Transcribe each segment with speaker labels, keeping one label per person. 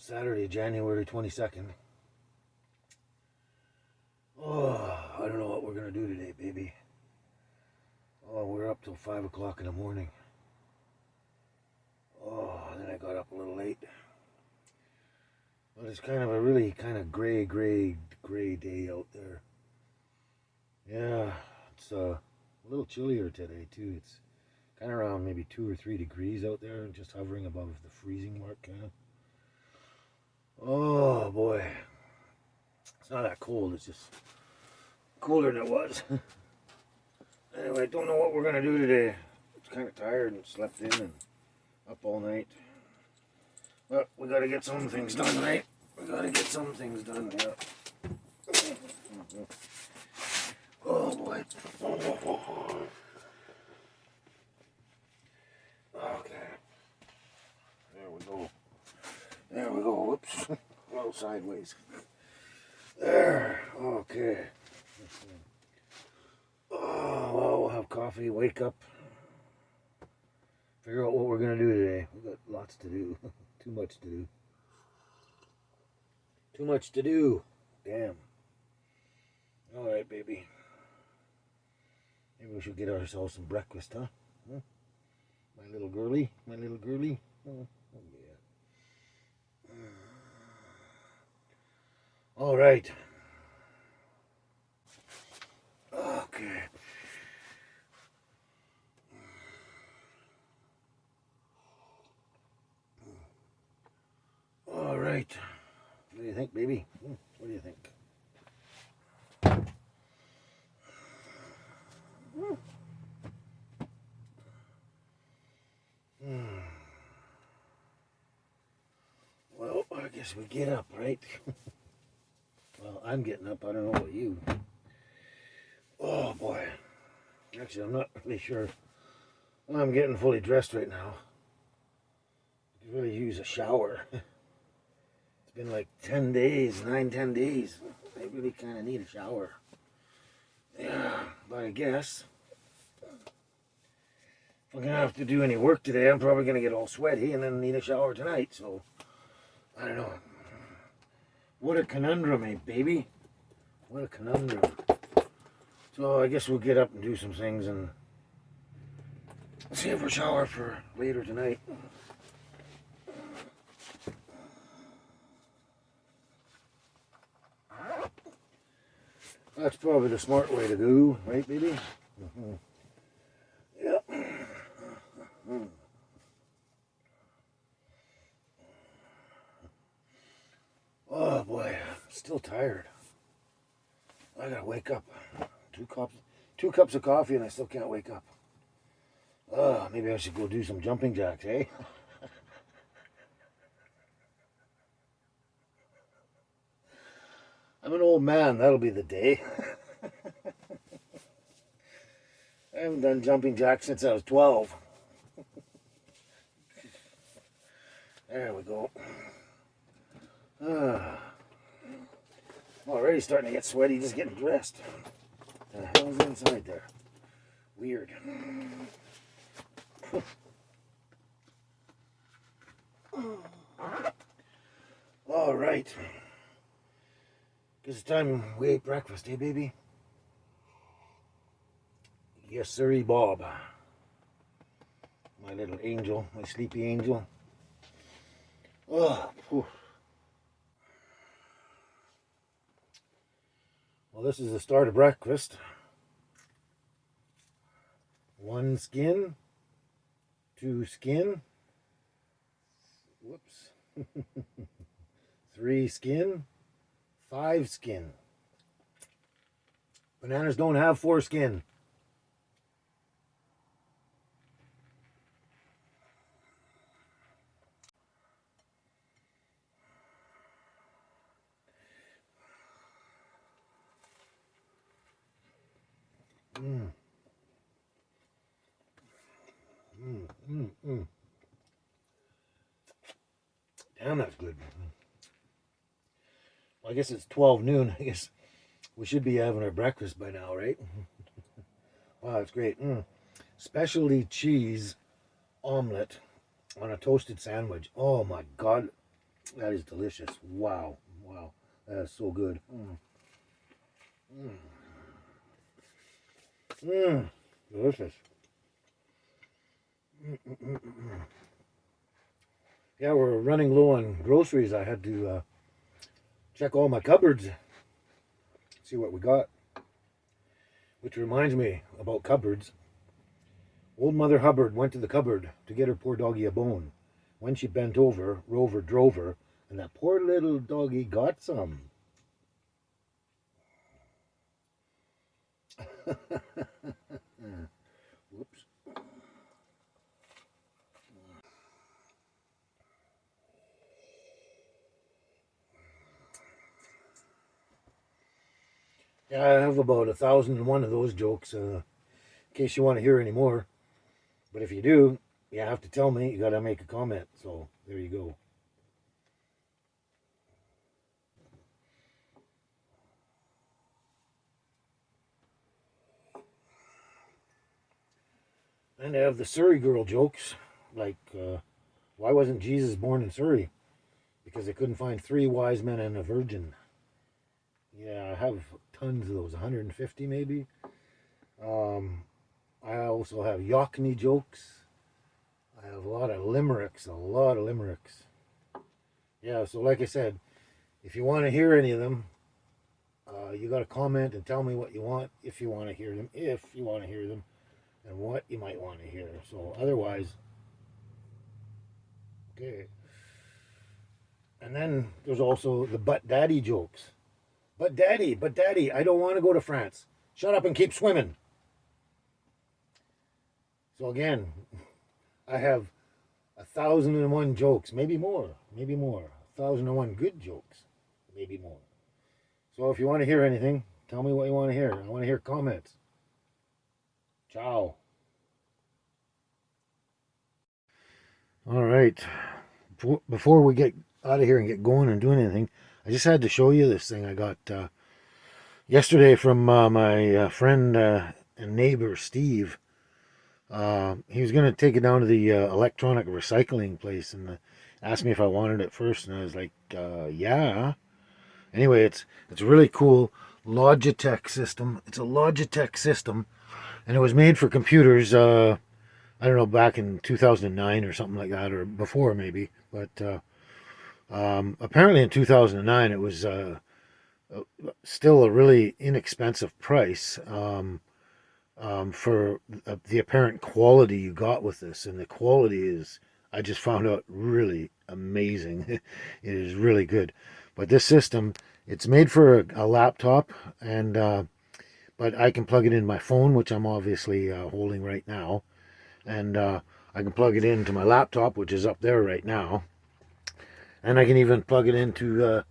Speaker 1: Saturday, January 22nd. Oh, I don't know what we're going to do today, baby. Oh, we're up till 5 o'clock in the morning. Oh, then I got up a little late. But it's kind of a really kind of gray day out there. Yeah, it's a little chillier today, too. It's kind of around maybe 2 or 3 degrees out there, just hovering above the freezing mark, kind of. Oh, boy. It's not that cold, it's just colder than it was. Anyway, I don't know what we're going to do today. I'm kind of tired and slept in and up all night. But we got to get some things done, right? We got to get some things done, yeah. Oh, boy. Okay. There we go. There we go. Whoops. A little sideways. There. Okay. Oh, well, we'll have coffee, wake up, figure out what we're going to do today. We've got lots to do. Too much to do. Too much to do. Damn. All right, baby. Maybe we should get ourselves some breakfast, huh? My little girly. My little girly. Oh yeah. All right. Okay. All right. What do you think, baby? What do you think? Well, I guess we get up, right? Well, I'm getting up. I don't know about you. Oh, boy. Actually, I'm not really sure. Well, I'm getting fully dressed right now. I could really use a shower. It's been like 10 days, 10 days. I really kind of need a shower. Yeah, but I guess if I'm going to have to do any work today, I'm probably going to get all sweaty and then need a shower tonight. So, I don't know. What a conundrum, eh, baby? What a conundrum. So I guess we'll get up and do some things and save our shower for later tonight. That's probably the smart way to go, right, baby? Mm-hmm. Yeah. Mm-hmm. Oh boy, I'm still tired. I gotta wake up. Two cups of coffee, and I still can't wake up. Maybe I should go do some jumping jacks, eh? I'm an old man. That'll be the day. I haven't done jumping jacks since I was 12. There we go. I'm already starting to get sweaty just getting dressed. What the hell is inside there? Weird. All right. Guess it's time we ate breakfast, eh, baby? Yes, sirree, Bob. My little angel, my sleepy angel. Oh, whew. Well, this is the start of breakfast. 1 skin, 2 skin, whoops, 3 skin, 5 skin. Bananas don't have 4 skin. Damn, that's good. Well, I guess it's 12 noon. I guess we should be having our breakfast by now, right? Wow, it's great. Specialty cheese omelet on a toasted sandwich. Oh my God. That is delicious. Wow. Wow. That is so good. Delicious. Yeah, we're running low on groceries. I had to check all my cupboards, see what we got. Which reminds me about cupboards. Old Mother Hubbard went to the cupboard to get her poor doggy a bone. When she bent over, Rover drove her, and that poor little doggy got some. Whoops. Yeah, I have about 1,001 of those jokes, in case you want to hear any more. But if you do, you have to tell me. You got to make a comment. So there you go. And I have the Surrey girl jokes, like why wasn't Jesus born in Surrey? Because they couldn't find 3 wise men and a virgin. Yeah, I have tons of those, 150 maybe. Um, I also have Yockney jokes. I have a lot of limericks, Yeah, so like I said, if you want to hear any of them, you got to comment and tell me what you want if you want to hear them, and what you might want to hear. So otherwise, okay. And then there's also the but daddy jokes. But daddy, I don't want to go to France. Shut up and keep swimming. So again, I have 1,001 jokes, maybe more. 1,001 good jokes, maybe more. So if you want to hear anything, tell me what you want to hear. I want to hear comments. Ciao. All right. Before we get out of here and get going and doing anything, I just had to show you this thing I got yesterday from my friend and neighbor Steve. He was going to take it down to the electronic recycling place and asked me if I wanted it first, and I was like, yeah. Anyway, it's really cool Logitech system. It's a Logitech system, and it was made for computers. I don't know, back in 2009 or something like that, or before maybe. But apparently in 2009 it was still a really inexpensive price. For the apparent quality you got with this. And the quality is, I just found out, really amazing. It is really good. But this system, it's made for a laptop, and but I can plug it in my phone, which I'm obviously holding right now, and I can plug it into my laptop, which is up there right now, and I can even plug it into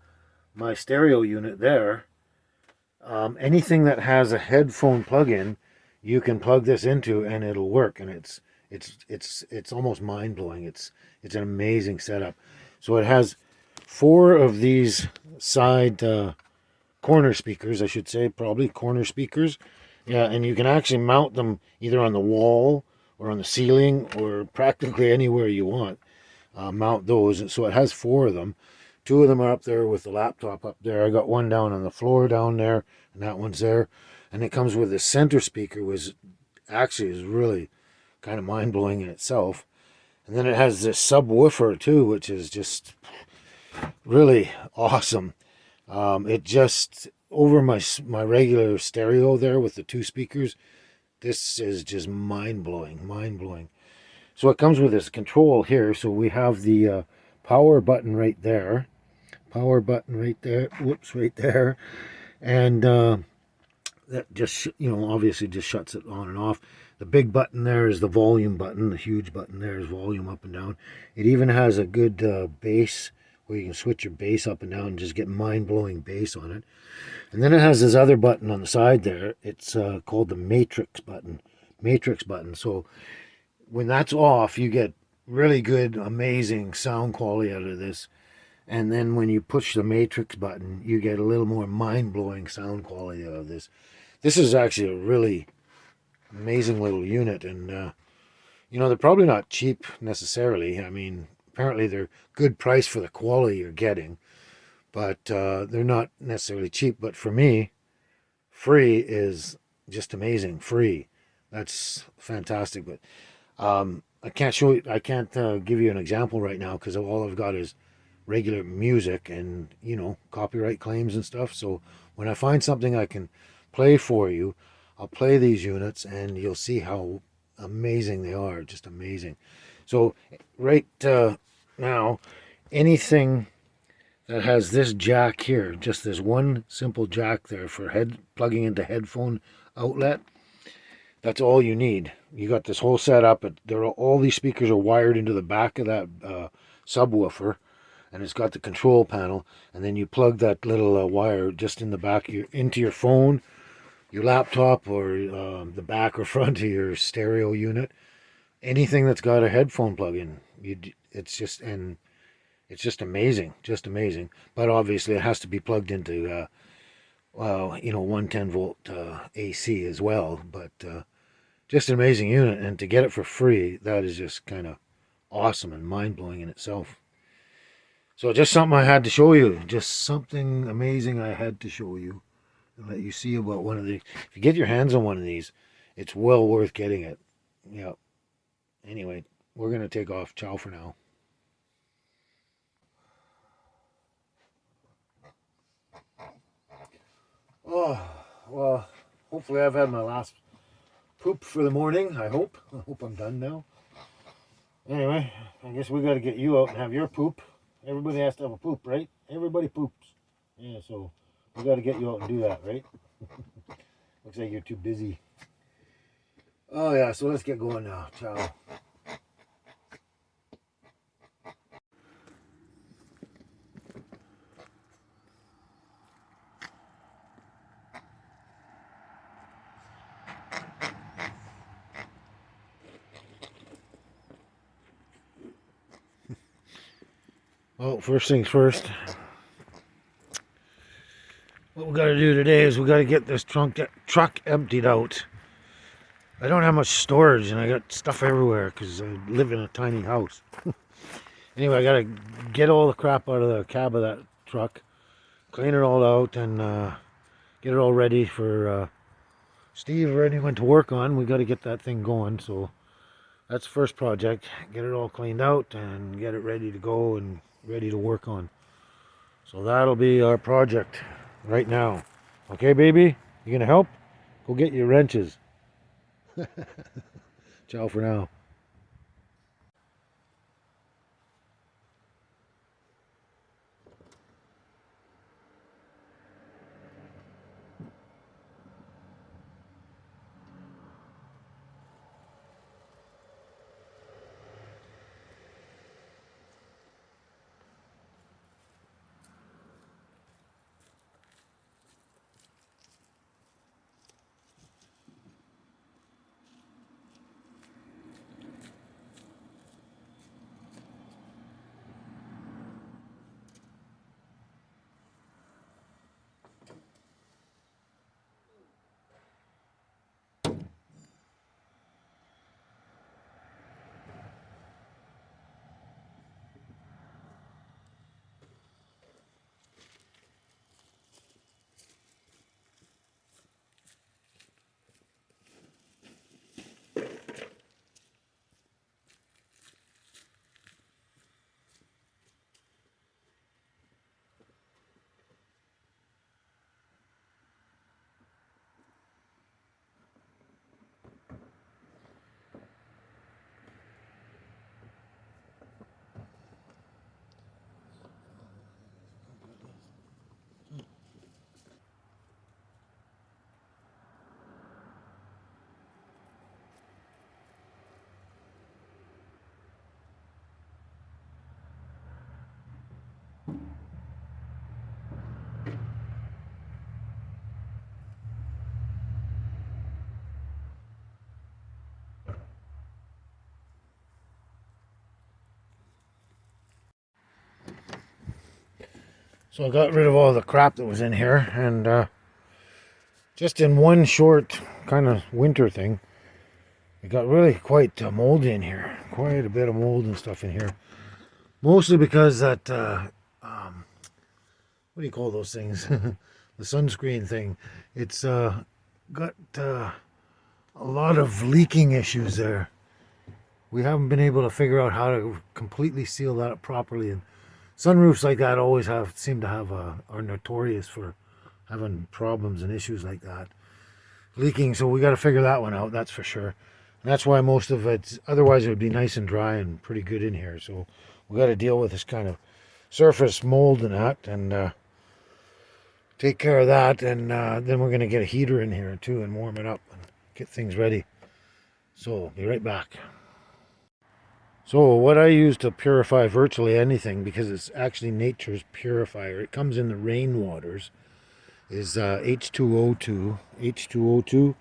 Speaker 1: my stereo unit there. Anything that has a headphone plug-in, you can plug this into and it'll work, and it's almost mind-blowing. It's an amazing setup. So it has 4 of these side corner speakers, I should say, probably corner speakers. Yeah, and you can actually mount them either on the wall or on the ceiling or practically anywhere you want. Mount those. So it has 4 of them. 2 of them are up there with the laptop up there. I got one down on the floor down there, and that one's there. And it comes with a center speaker, which actually is really kind of mind-blowing in itself. And then it has this subwoofer too, which is just really awesome. It just, over my regular stereo there with the 2 speakers, this is just mind-blowing. So it comes with this control here. So we have the power button right there. Whoops, right there. And that just, obviously just shuts it on and off. The big button there is the volume button. The huge button there is volume up and down. It even has a good bass where you can switch your bass up and down and just get mind-blowing bass on it. And then it has this other button on the side there. It's called the matrix button. So when that's off, you get really good, amazing sound quality out of this. And then when you push the matrix button, you get a little more mind-blowing sound quality out of this. This is actually a really amazing little unit. And, they're probably not cheap necessarily. I mean, apparently they're good price for the quality you're getting, but they're not necessarily cheap. But for me, free is just amazing. Free, that's fantastic. But I can't show you. I can't give you an example right now because all I've got is regular music and copyright claims and stuff. So when I find something I can play for you, I'll play these units and you'll see how amazing they are. Just amazing. So right now, anything that has this jack here, just this one simple jack there for plugging into headphone outlet, that's all you need. You got this whole setup. All these speakers are wired into the back of that subwoofer, and it's got the control panel. And then you plug that little wire just in the back into your phone, your laptop, or the back or front of your stereo unit. Anything that's got a headphone plug-in, it's just amazing, just amazing. But obviously, it has to be plugged into 110 volt AC as well. But just an amazing unit, and to get it for free, that is just kind of awesome and mind-blowing in itself. So just something I had to show you, just something amazing I had to show you and let you see about one of these. If you get your hands on one of these, it's well worth getting it. Yeah. Anyway, we're going to take off. Ciao for now. Oh, well, hopefully I've had my last poop for the morning. I hope I'm done now. Anyway, I guess we got to get you out and have your poop. Everybody has to have a poop, right? Everybody poops. Yeah, so we got to get you out and do that, right? Looks like you're too busy. Oh yeah, so let's get going now. Ciao. Well, first things first. What we got to do today is we got to get this truck emptied out. I don't have much storage and I got stuff everywhere because I live in a tiny house. Anyway, I got to get all the crap out of the cab of that truck, clean it all out, and get it all ready for Steve already went to work on. We got to get that thing going, so that's the first project. Get it all cleaned out and get it ready to go and ready to work on. So that'll be our project right now. Okay, baby? You gonna help? Go get your wrenches. Ciao for now. So I got rid of all the crap that was in here, and just in one short kind of winter thing, it got really quite moldy in here. Quite a bit of mold and stuff in here. Mostly because that, what do you call those things? The sunscreen thing. It's got a lot of leaking issues there. We haven't been able to figure out how to completely seal that up properly. And sunroofs like that always seem to have are notorious for having problems and issues like that, leaking. So we got to figure that one out. That's for sure. And that's why most of it. Otherwise, it would be nice and dry and pretty good in here. So we got to deal with this kind of surface mold and that, and take care of that. And then we're going to get a heater in here too and warm it up and get things ready. So be right back. So what I use to purify virtually anything, because it's actually nature's purifier, it comes in the rainwaters, is H2O2. H2O2,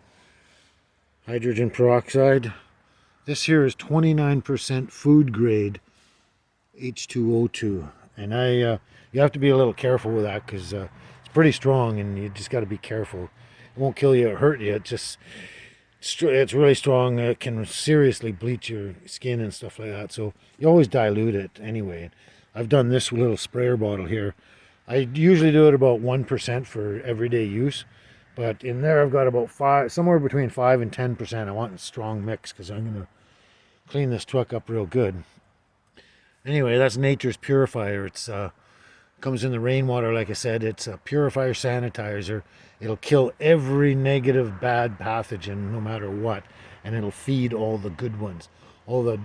Speaker 1: hydrogen peroxide. This here is 29% food grade H2O2. And you have to be a little careful with that, because it's pretty strong and you just got to be careful. It won't kill you or hurt you. It's really strong. It can seriously bleach your skin and stuff like that. So you always dilute it anyway. I've done this little sprayer bottle here. I usually do it about 1% for everyday use. But in there I've got about somewhere between 5 and 10%. I want a strong mix because I'm going to clean this truck up real good. Anyway, that's nature's purifier. It's comes in the rainwater, like I said. It's a purifier sanitizer. It'll kill every negative bad pathogen no matter what, and it'll feed all the good ones. It'll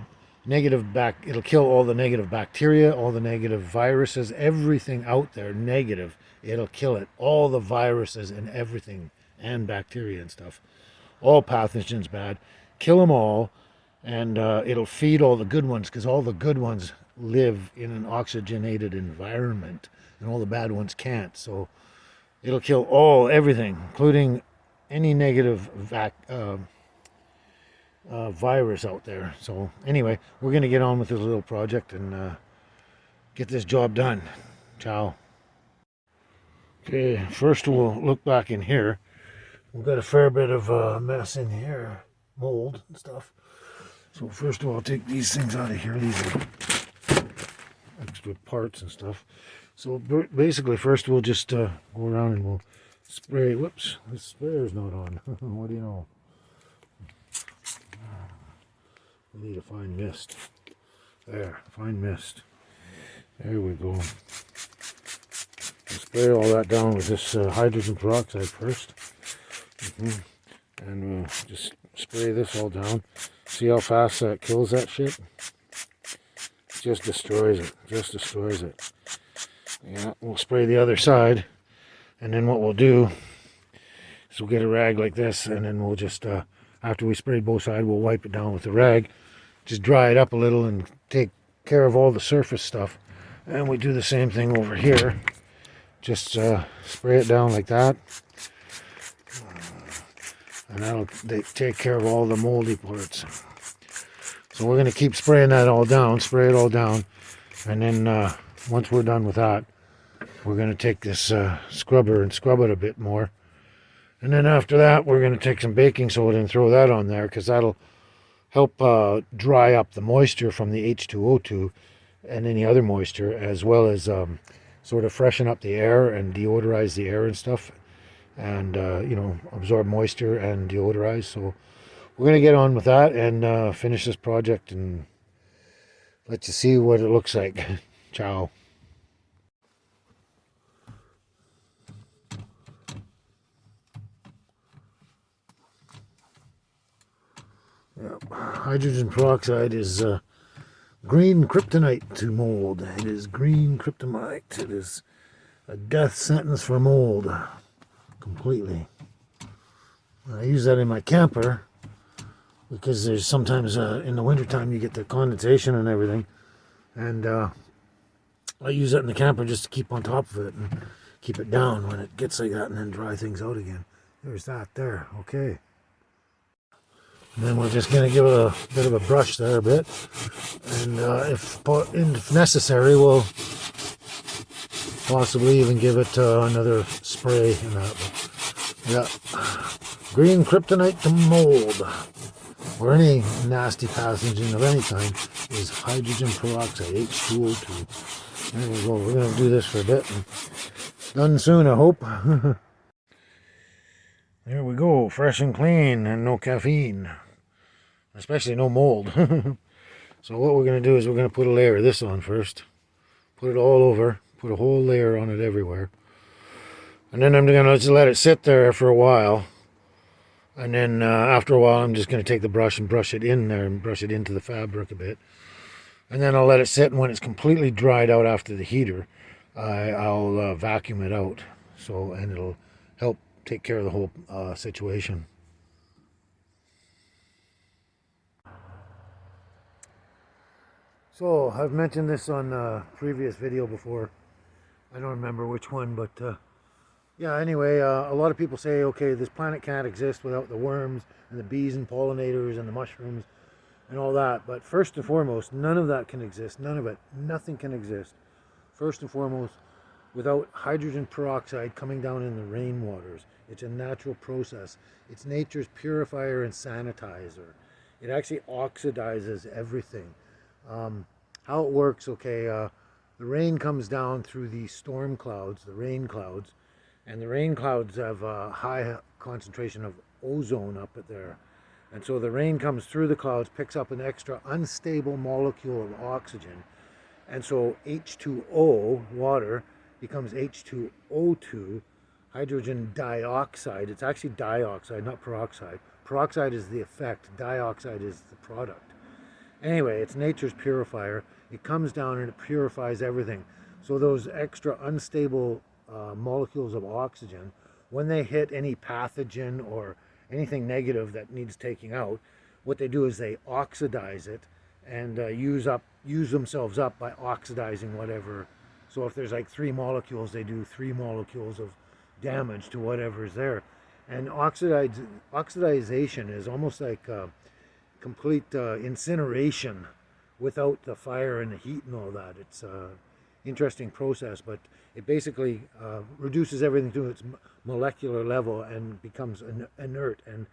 Speaker 1: kill all the negative bacteria, all the negative viruses, everything out there negative. It'll kill it. All the viruses and everything, and bacteria and stuff. All pathogens bad. Kill them all, and it'll feed all the good ones, because all the good ones live in an oxygenated environment and all the bad ones can't. So it'll kill everything, including any negative virus out there. So anyway, we're going to get on with this little project and get this job done. Ciao. Okay, first we'll look back in here. We've got a fair bit of mess in here, mold and stuff. So first of all, I'll take these things out of here. These are extra parts and stuff. So basically, first we'll just go around and we'll spray. Whoops, this sprayer's not on. What do you know? We need a fine mist. There, fine mist. There we go. We'll spray all that down with this hydrogen peroxide first. And we'll just spray this all down. See how fast that kills that shit? Just destroys it. Just destroys it. Yeah, we'll spray the other side, and then what we'll do is we'll get a rag like this, and then we'll just after we sprayed both sides, we'll wipe it down with the rag, just dry it up a little and take care of all the surface stuff. And we do the same thing over here. Just spray it down like that, and that'll take care of all the moldy parts. So we're going to keep spraying that all down, spray it all down, and then once we're done with that, we're going to take this scrubber and scrub it a bit more. And then after that, we're going to take some baking soda and throw that on there, because that'll help dry up the moisture from the H2O2 and any other moisture, as well as sort of freshen up the air and deodorize the air and stuff, and absorb moisture and deodorize. So we're going to get on with that and finish this project and let you see what it looks like. Ciao. Yep. Hydrogen peroxide is green kryptonite to mold. It is green kryptonite. It is a death sentence for mold. Completely. I use that in my camper because there's sometimes in the wintertime you get the condensation and everything. And I use that in the camper just to keep on top of it and keep it down when it gets like that, and then dry things out again. There's that there. Okay. And then we're just going to give it a bit of a brush there a bit. And if necessary, we'll possibly even give it another spray in that. But, yeah. Green kryptonite to mold. or any nasty pathogen of any kind, is hydrogen peroxide, H2O2. There we go. We're going to do this for a bit. And done soon, I hope. There we go. Fresh and clean and no caffeine. Especially no mold. So what we're going to do is we're going to put a layer of this on first. Put it all over. Put a whole layer on it everywhere. And then I'm going to just let it sit there for a while. And then after a while, I'm just going to take the brush and brush it in there and brush it into the fabric a bit. And then I'll let it sit, and when it's completely dried out after the heater, I'll vacuum it out. And it'll help take care of the whole situation. So I've mentioned this on a previous video before. I don't remember which one, but yeah, anyway, a lot of people say, okay, this planet can't exist without the worms and the bees and pollinators and the mushrooms and all that. But first and foremost, none of that can exist. None of it. Nothing can exist. First and foremost, without hydrogen peroxide coming down in the rainwaters. It's a natural process. It's nature's purifier and sanitizer. It actually oxidizes everything. How it works, okay, the rain comes down through the storm clouds, the rain clouds, and the rain clouds have a high concentration of ozone up at there. And so the rain comes through the clouds, picks up an extra unstable molecule of oxygen. And so H2O, water, becomes H2O2, hydrogen dioxide. It's actually dioxide, not peroxide. Peroxide is the effect, dioxide is the product. Anyway, it's nature's purifier. It comes down and it purifies everything. So those extra unstable molecules of oxygen, when they hit any pathogen or anything negative that needs taking out, what they do is they oxidize it and use themselves up by oxidizing whatever. So if there's like 3 molecules, they do 3 molecules of damage to whatever's there. And oxidization is almost like complete incineration without the fire and the heat and all that. It's an interesting process, but it basically reduces everything to its molecular level and becomes inert, and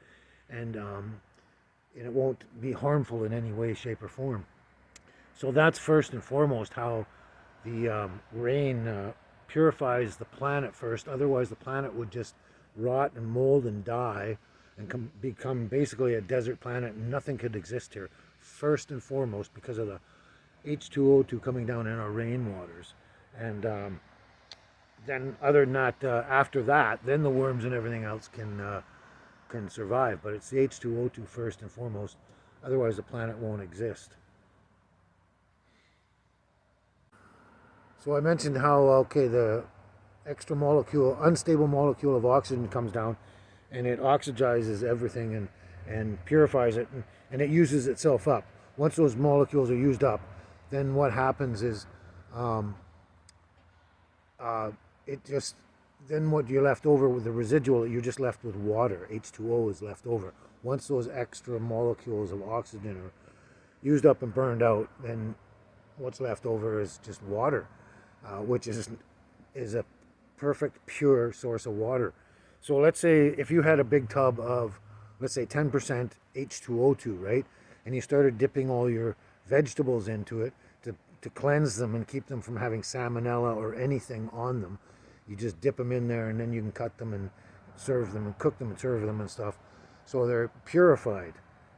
Speaker 1: it won't be harmful in any way, shape, or form. So that's first and foremost how the rain purifies the planet first. Otherwise, the planet would just rot and mold and die and become basically a desert planet, and nothing could exist here. First and foremost, because of the H2O2 coming down in our rainwaters. And then other than that, after that, then the worms and everything else can survive. But it's the H2O2 first and foremost. Otherwise, the planet won't exist. So I mentioned how, okay, the extra molecule, unstable molecule of oxygen comes down, and it oxidizes everything and purifies it, and it uses itself up. Once those molecules are used up, then what happens is then what you're left over with the residual, you're just left with water. H2O is left over. Once those extra molecules of oxygen are used up and burned out, then what's left over is just water, which is a perfect pure source of water. So let's say if you had a big tub of, let's say 10% H2O2, right? And you started dipping all your vegetables into it to cleanse them and keep them from having salmonella or anything on them. You just dip them in there, and then you can cut them and serve them and cook them and serve them and stuff. So they're purified.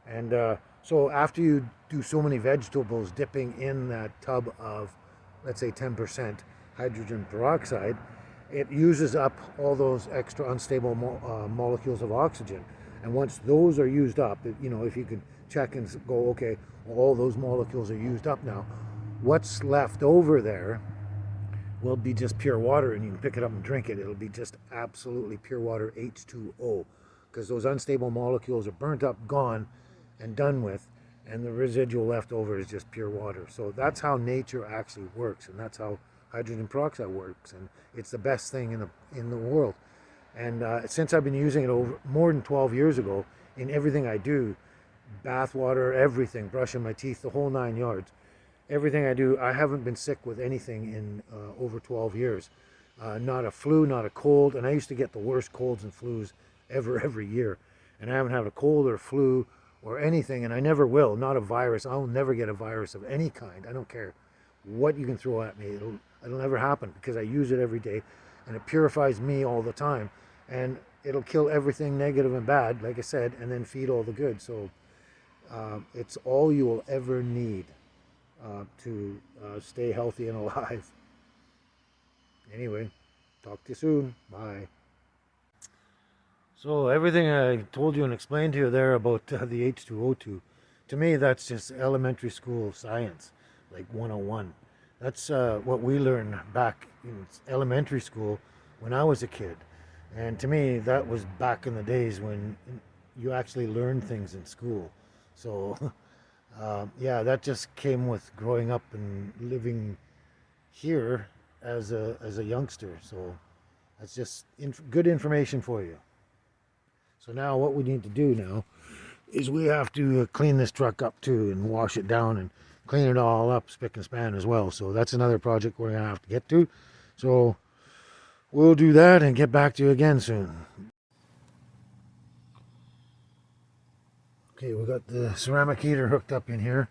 Speaker 1: And so after you do so many vegetables dipping in that tub of, let's say 10% hydrogen peroxide, it uses up all those extra unstable molecules of oxygen. And once those are used up, you know, if you could check and go, okay, well, all those molecules are used up now, what's left over there will be just pure water, and you can pick it up and drink it. It'll be just absolutely pure water, H2O, because those unstable molecules are burnt up, gone, and done with, and the residual left over is just pure water. So that's how nature actually works, and that's how hydrogen peroxide works, and it's the best thing in the world. And since I've been using it over more than 12 years ago, in everything I do, bath water, everything, brushing my teeth, the whole 9 yards, everything I do, I haven't been sick with anything in over 12 years. Not a flu, not a cold, and I used to get the worst colds and flus ever every year. And I haven't had a cold or flu or anything, and I never will. Not a virus. I'll never get a virus of any kind. I don't care what you can throw at me. It'll never happen because I use it every day, and it purifies me all the time, and it'll kill everything negative and bad, like I said, and then feed all the good. So it's all you will ever need to stay healthy and alive. Anyway, talk to you soon. Bye. So everything I told you and explained to you there about the H2O2, to me that's just elementary school science, like 101. That's what we learned back in elementary school when I was a kid. And to me, that was back in the days when you actually learned things in school. So, yeah, that just came with growing up and living here as a youngster. So that's just good information for you. So now what we need to do now is we have to clean this truck up too and wash it down and clean it all up spick and span as well. So that's another project we're going to have to get to. So we'll do that and get back to you again soon. Okay, we got the ceramic heater hooked up in here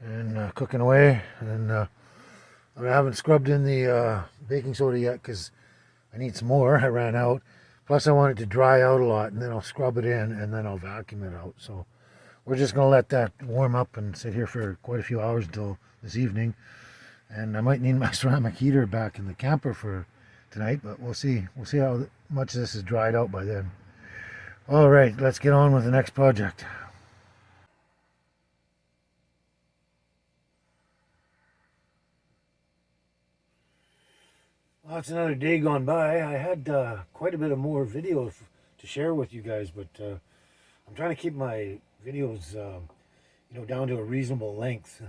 Speaker 1: and cooking away. And I haven't scrubbed in the baking soda yet because I need some more. I ran out. Plus I want it to dry out a lot, and then I'll scrub it in and then I'll vacuum it out. So we're just going to let that warm up and sit here for quite a few hours until this evening. And I might need my ceramic heater back in the camper for tonight, but we'll see. We'll see how much this is dried out by then. All right, let's get on with the next project. Well, it's another day gone by. I had quite a bit of more videos to share with you guys, but I'm trying to keep my videos, down to a reasonable length,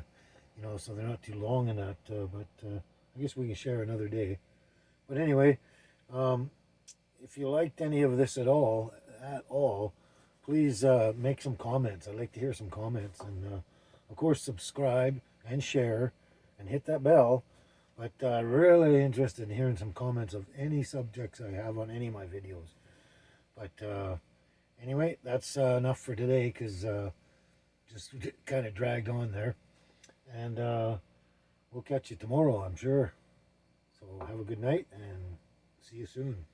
Speaker 1: so they're not too long and that. But I guess we can share another day. But anyway, if you liked any of this at all, please make some comments. I'd like to hear some comments, and of course, subscribe and share, and hit that bell. But really interested in hearing some comments of any subjects I have on any of my videos. But anyway, that's enough for today because just kind of dragged on there. And we'll catch you tomorrow, I'm sure. So have a good night and see you soon.